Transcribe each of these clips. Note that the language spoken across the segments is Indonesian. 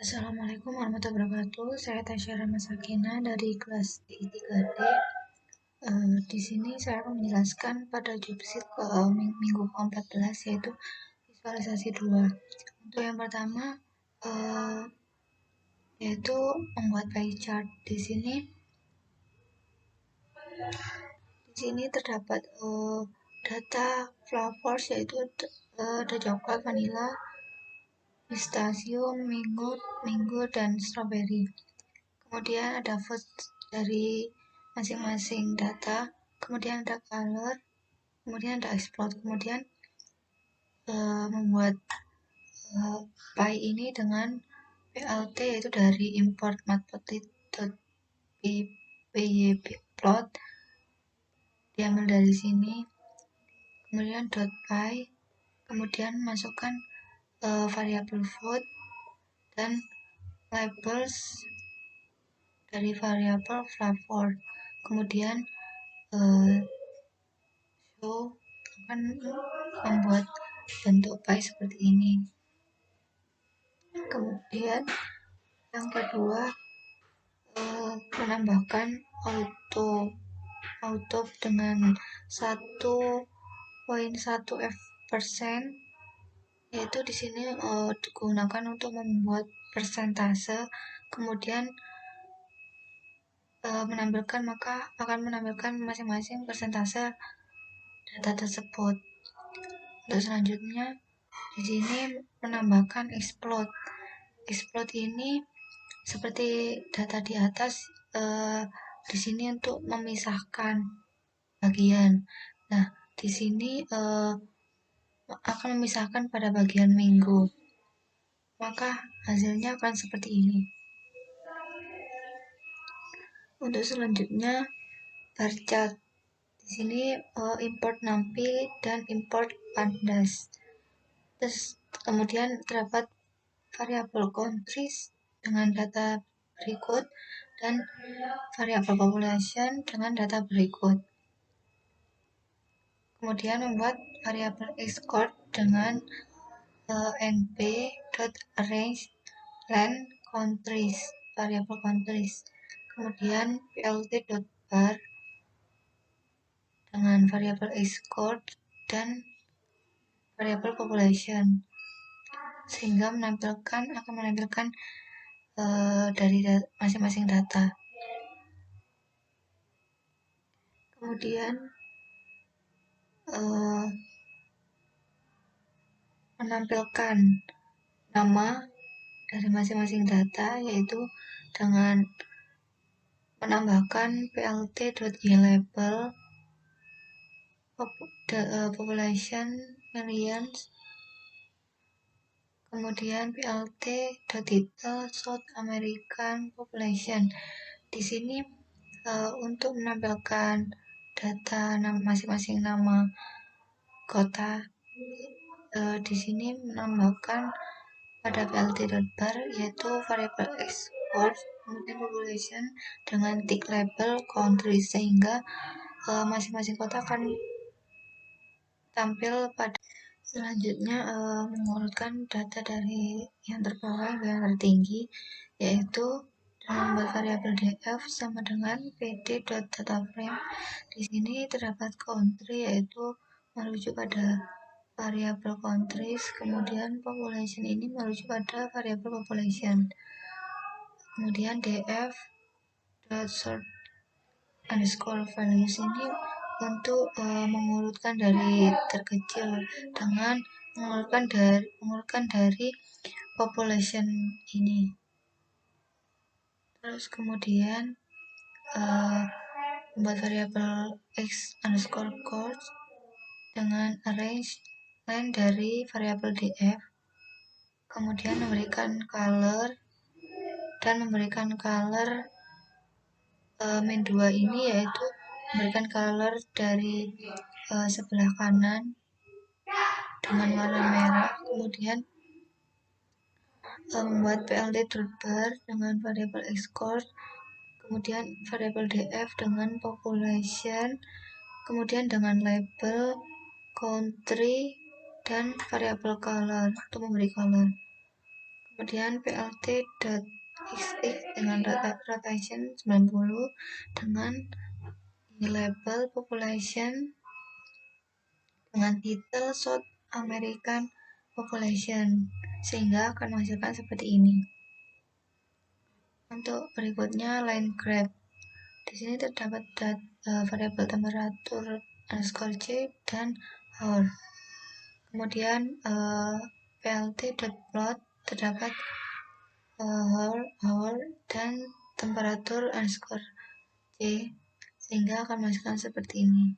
Assalamualaikum warahmatullahi wabarakatuh. Saya Tasyara Masakina dari kelas I3D. Di sini saya akan menjelaskan pada jobsit minggu ke-14 yaitu visualisasi 2. Untuk yang pertama yaitu membuat pie chart. Di sini terdapat data flavors yaitu ada coklat, vanilla, pistachio, mango, dan strawberry. Kemudian ada food dari masing-masing data, kemudian ada color, kemudian ada explode, kemudian membuat pie ini dengan PLT yaitu dari import matplotlib.py plot diambil dari sini, kemudian .py, kemudian masukkan variabel food dan labels dari variabel flavor, kemudian show akan membuat bentuk pie seperti ini. Kemudian yang kedua menambahkan auto dengan 1,1% yaitu di sini digunakan untuk membuat persentase, kemudian akan menampilkan masing-masing persentase data tersebut. Untuk selanjutnya di sini menambahkan explode. Explode ini seperti data di atas, di sini untuk memisahkan bagian. Nah, di sini akan memisahkan pada bagian minggu. Maka hasilnya akan seperti ini. Untuk selanjutnya bar chart. Di sini import NumPy dan import pandas. Terus kemudian terdapat variabel countries dengan data berikut dan variabel population dengan data berikut. Kemudian membuat variabel export dengan np.arrange_len countries, variabel countries. Kemudian plt.bar dengan variabel export dan variabel population, sehingga akan menampilkan dari masing-masing data. Kemudian menampilkan nama dari masing-masing data yaitu dengan menambahkan plt.ilabel population millions, kemudian plt.title South American population. Di sini untuk menampilkan data masing-masing nama kota, di sini menambahkan pada plt.bar yaitu variabel export, kemudian population dengan tick label country, sehingga masing-masing kota akan tampil pada. Selanjutnya mengurutkan data dari yang terbawah ke yang tertinggi, yaitu dengan membuat variabel df sama dengan pd.dataframe. Di sini terdapat country yaitu merujuk pada variabel countries, kemudian population ini merujuk pada variabel population. Kemudian df.sort_values ini untuk mengurutkan dari terkecil dengan mengurutkan dari population ini. Terus kemudian membuat variabel x_cost dengan arrange len dari variabel df, kemudian memberikan color min 2 ini yaitu memberikan color dari sebelah kanan dengan warna merah, kemudian membuat plt.bar dengan variabel export, kemudian variabel df dengan population, kemudian dengan label country dan variabel color untuk memberi color. Kemudian plt.xx dengan rotation 90 dengan label population dengan titel South American Population, sehingga akan menghasilkan seperti ini. Untuk berikutnya line graph. Di sini terdapat variabel temperatur underscore c dan hour. Kemudian plt.plot terdapat hour dan temperatur underscore c, sehingga akan menghasilkan seperti ini.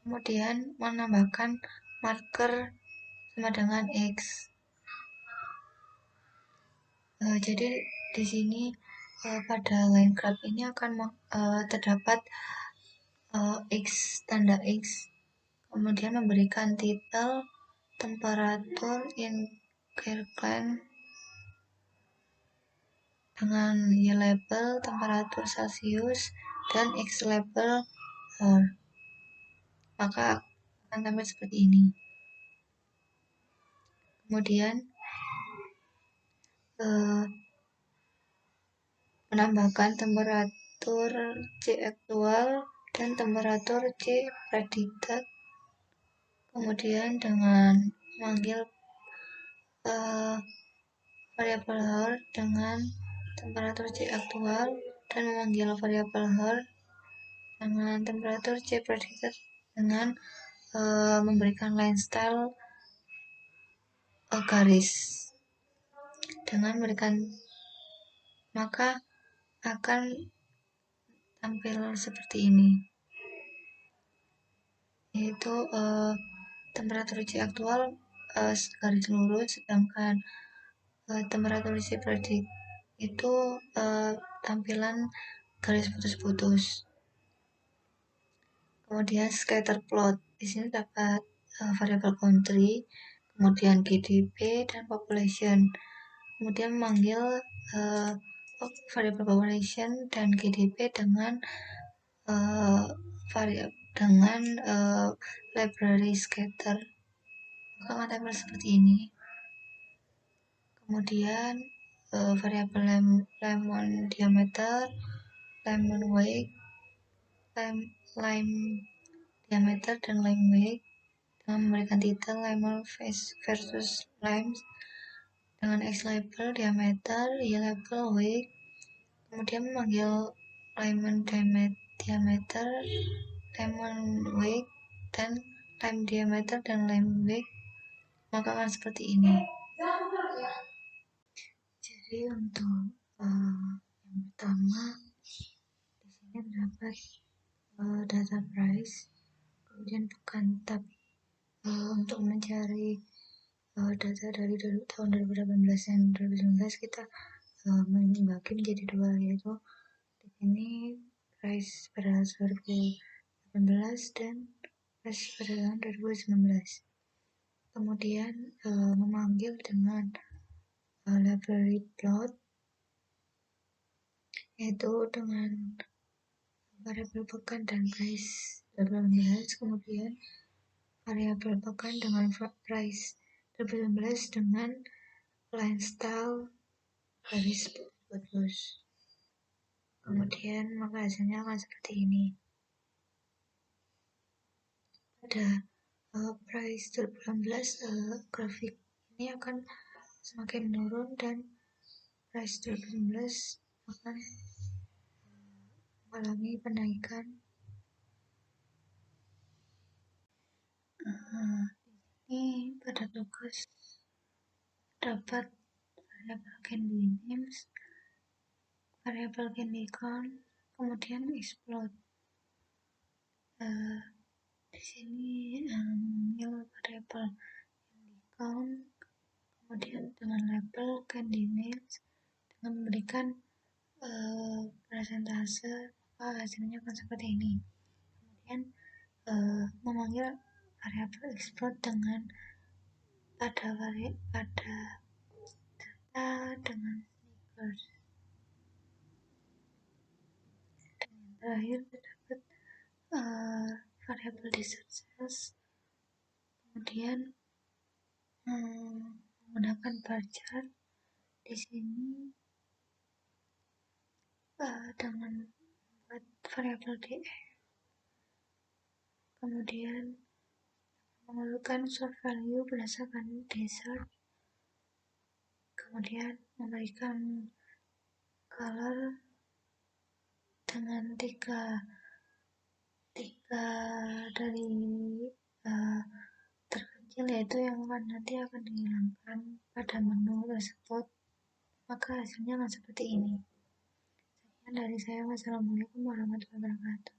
Kemudian menambahkan marker sama dengan X. Jadi di sini pada line graph ini akan terdapat X, tanda X, kemudian memberikan titel temperatur in Kirkland dengan Y label temperatur Celcius dan X label hour, maka akan tampil seperti ini. Kemudian menambahkan temperatur C aktual dan temperatur C predicted, kemudian dengan memanggil variabel hour dengan temperatur C aktual dan memanggil variabel hour dengan temperatur C predicted dengan memberikan line style garis dengan memberikan, maka akan tampil seperti ini, yaitu temperatur C aktual garis lurus, sedangkan temperatur C predict itu tampilan garis putus-putus. Kemudian scatter plot, di sini dapat variabel country, kemudian GDP dan population. Kemudian memanggil variabel population dan GDP dengan library scatter, maka akan tampil seperti ini. Kemudian variabel lemon diameter, lemon weight, lime diameter dan lime weight dengan memberikan titel lemon versus lime dengan X label diameter, Y label weight, kemudian memanggil lemon diameter, lemon weight, dan lime diameter dan lime weight, maka akan seperti ini. Jadi untuk yang pertama di sini terdapat data price, kemudian bukan tab untuk mencari data dari tahun 2018 dan 2019 kita membagi menjadi dua, yaitu di sini price pada 2018 dan price pada tahun 2019. Kemudian memanggil dengan library plot, yaitu dengan variabel pekan dan price 2018, kemudian variabel pekan dengan price 2019 dengan line style garis putus. Kemudian maka hasilnya akan seperti ini. Pada price 2018 grafik ini akan semakin menurun dan price 2019 akan mengalami penaikan. Ini pada tugas dapat variabel candy names, variabel candy count, kemudian explode. Di sini mengambil variabel candy count, kemudian dengan label candy names dengan memberikan persentase, maka hasilnya akan seperti ini. Kemudian memanggil variabel explode dengan pada data dengan sneakers. Dan yang terakhir terdapat variabel dessert sales, kemudian menggunakan bar chart di sini dengan membuat variabel df, kemudian mengurutkan source value berdasarkan desert, kemudian memberikan color dengan tiga dari terkecil, yaitu yang nanti akan dihilangkan pada menu tersebut, maka hasilnya akan seperti ini. Sekian dari saya. Wassalamualaikum warahmatullahi wabarakatuh.